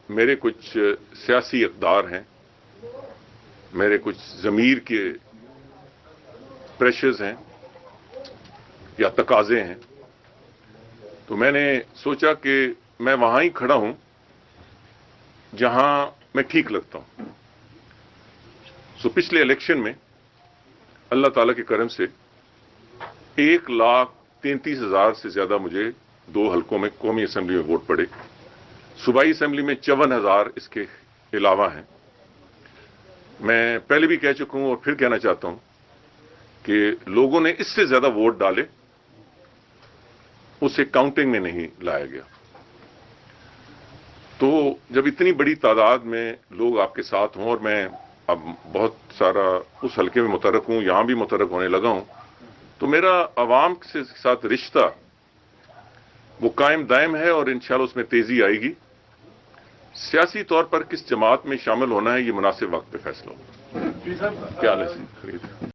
میرے کچھ سیاسی اقدار ہیں، میرے کچھ ضمیر کے پریشرز ہیں یا تقاضے ہیں، تو میں نے سوچا کہ میں وہاں ہی کھڑا ہوں جہاں میں ٹھیک لگتا ہوں۔ پچھلے الیکشن میں اللہ تعالیٰ کے کرم سے 1,33,000 سے زیادہ مجھے 2 حلقوں میں قومی اسمبلی میں ووٹ پڑے۔ صوبائی اسمبلی میں 54,000 اس کے علاوہ ہیں۔ میں پہلے بھی کہہ چکا ہوں اور پھر کہنا چاہتا ہوں کہ لوگوں نے اس سے زیادہ ووٹ ڈالے، اسے کاؤنٹنگ میں نہیں لایا گیا۔ تو جب اتنی بڑی تعداد میں لوگ آپ کے ساتھ ہوں، اور میں اب بہت سارا اس حلقے میں متحرک ہوں، یہاں بھی متحرک ہونے لگا ہوں، تو میرا عوام کے ساتھ رشتہ وہ قائم دائم ہے، اور انشاءاللہ اس میں تیزی آئے گی۔ سیاسی طور پر کس جماعت میں شامل ہونا ہے، یہ مناسب وقت پہ فیصلہ ہوگا۔ کیا حال ہے؟